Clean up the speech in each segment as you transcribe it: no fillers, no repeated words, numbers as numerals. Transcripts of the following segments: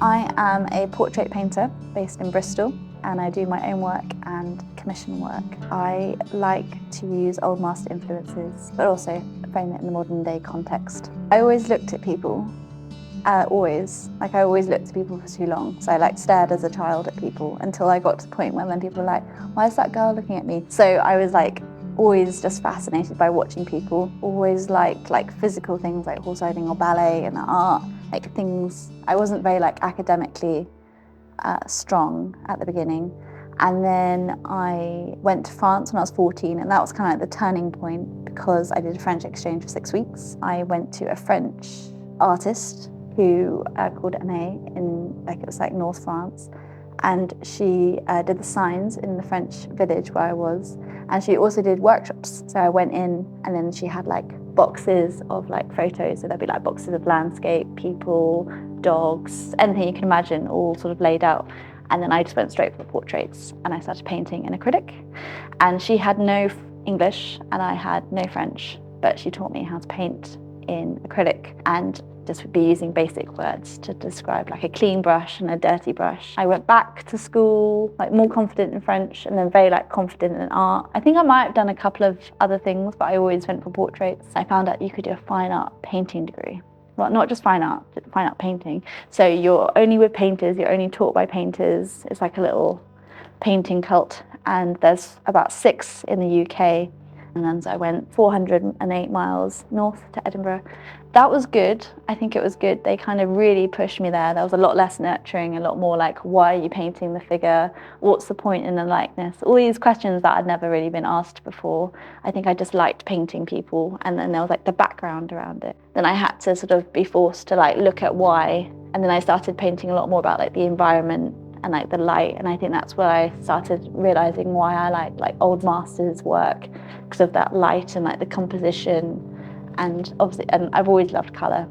I am a portrait painter based in Bristol, and I do my own work and commission work. I like to use old master influences, but also frame it in the modern day context. I always looked at people, I always looked at people for too long. So I stared as a child at people until I got to the point when then people were like, why is that girl looking at me? So I was always just fascinated by watching people, always liked physical things like horse riding or ballet and art, things. I wasn't very academically strong at the beginning. And then I went to France when I was 14, and that was kind of the turning point because I did a French exchange for 6 weeks. I went to a French artist who called Anne in it was North France, and she did the signs in the French village where I was, and she also did workshops. So I went in, and then she had boxes of photos. So there'd be boxes of landscape, people, dogs, anything you can imagine, all sort of laid out. And then I just went straight for the portraits, and I started painting in acrylic. And she had no English and I had no French, but she taught me how to paint in acrylic and just would be using basic words to describe a clean brush and a dirty brush. I went back to school more confident in French and then very confident in art. I think I might have done a couple of other things, but I always went for portraits. I found out you could do a fine art painting degree. Well, not just fine art painting. So you're only with painters, you're only taught by painters. It's a little painting cult, and there's about 6 in the UK. And then so I went 408 miles north to Edinburgh. That was good. I think it was good. They kind of really pushed me there. There was a lot less nurturing, a lot more why are you painting the figure? What's the point in the likeness? All these questions that I'd never really been asked before. I think I just liked painting people, and then there was the background around it. Then I had to sort of be forced to look at why, and then I started painting a lot more about the environment and the light, and I think that's where I started realizing why I like old masters' work, because of that light and the composition, and obviously, and I've always loved colour.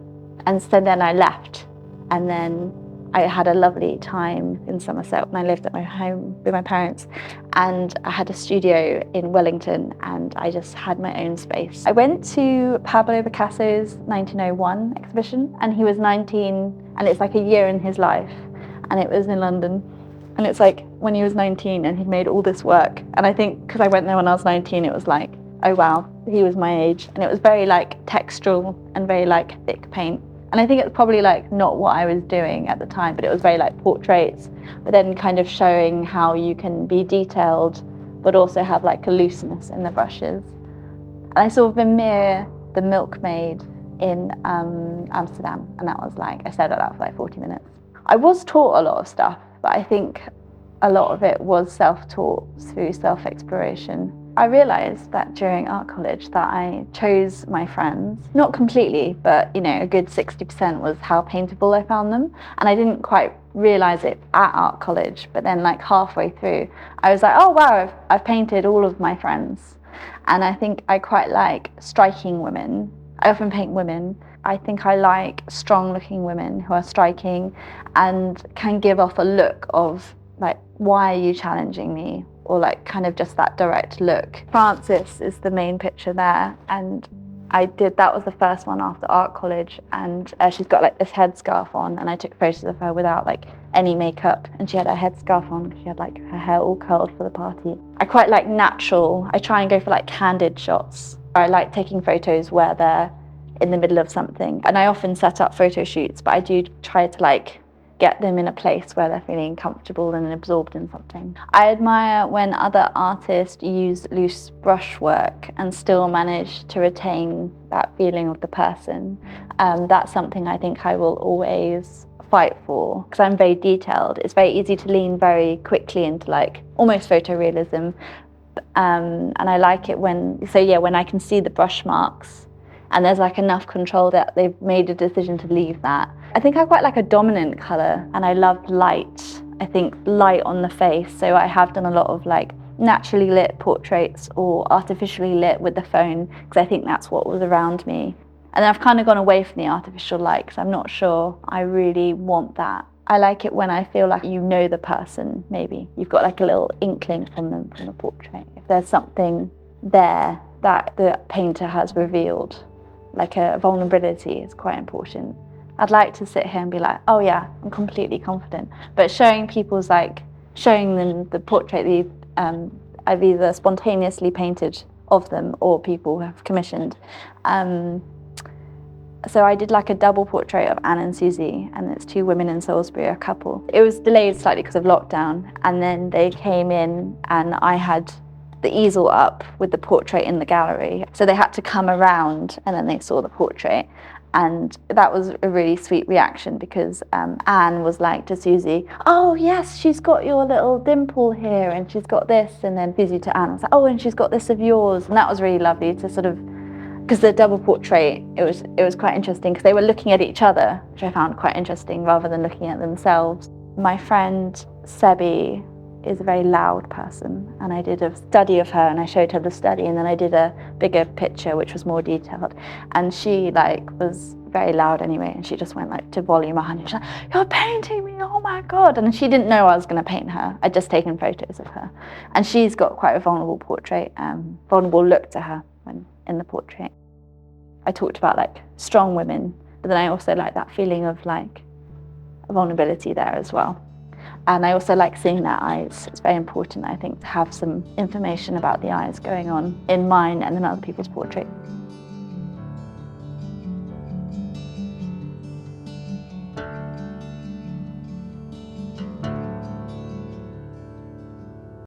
And so then I left, and then I had a lovely time in Somerset when I lived at my home with my parents, and I had a studio in Wellington, and I just had my own space. I went to Pablo Picasso's 1901 exhibition, and he was 19, and it's a year in his life. And it was in London, and it's when he was 19 and he'd made all this work, and I think because I went there when I was 19, it was oh wow, he was my age, and it was very textural and very thick paint, and I think it's probably not what I was doing at the time, but it was very portraits, but then kind of showing how you can be detailed but also have a looseness in the brushes. And I saw Vermeer, the milkmaid, in Amsterdam, and that was I stared at that for 40 minutes. I was taught a lot of stuff, but I think a lot of it was self-taught through self-exploration. I realised that during art college that I chose my friends, not completely, but a good 60% was how paintable I found them. And I didn't quite realise it at art college, but then halfway through, I was oh wow, I've painted all of my friends. And I think I quite like striking women. I often paint women. I think I like strong-looking women who are striking and can give off a look of why are you challenging me? Or kind of just that direct look. Frances is the main picture there, and that was the first one after art college, and she's got this headscarf on, and I took photos of her without any makeup, and she had her headscarf on because she had her hair all curled for the party. I quite like natural. I try and go for candid shots. I like taking photos where they're in the middle of something, and I often set up photo shoots, but I do try to get them in a place where they're feeling comfortable and absorbed in something. I admire when other artists use loose brushwork and still manage to retain that feeling of the person. That's something I think I will always fight for, because I'm very detailed. It's very easy to lean very quickly into almost photorealism, and I like it when I can see the brush marks and there's enough control that they've made a decision to leave that. I think I quite like a dominant colour, and I love light. I think light on the face, so I have done a lot of naturally lit portraits or artificially lit with the phone, because I think that's what was around me. And I've kind of gone away from the artificial light because I'm not sure I really want that. I like it when I feel you know the person, maybe. You've got a little inkling from them from the portrait. If there's something there that the painter has revealed, a vulnerability is quite important. I'd like to sit here and be like, oh yeah, I'm completely confident. But showing them the portrait I've either spontaneously painted of them or people have commissioned. So I did like a double portrait of Anne and Susie, and it's two women in Salisbury, a couple. It was delayed slightly because of lockdown, and then they came in and I had the easel up with the portrait in the gallery. So they had to come around and then they saw the portrait. And that was a really sweet reaction because Anne was like to Susie, oh yes, she's got your little dimple here and she's got this. And then Susie to Anne was like, oh, and she's got this of yours. And that was really lovely to sort of, because the double portrait, it was quite interesting because they were looking at each other, which I found quite interesting rather than looking at themselves. My friend Sebi is a very loud person, and I did a study of her and I showed her the study, and then I did a bigger picture which was more detailed, and she was very loud anyway, and she just went to volume 100. She's like, you're painting me, oh my god. And she didn't know I was going to paint her. I'd just taken photos of her, and she's got quite a vulnerable portrait, vulnerable look to her when in the portrait. I talked about strong women, but then I also like that feeling of vulnerability there as well. And I also like seeing their eyes. It's very important, I think, to have some information about the eyes going on in mine and in other people's portraits.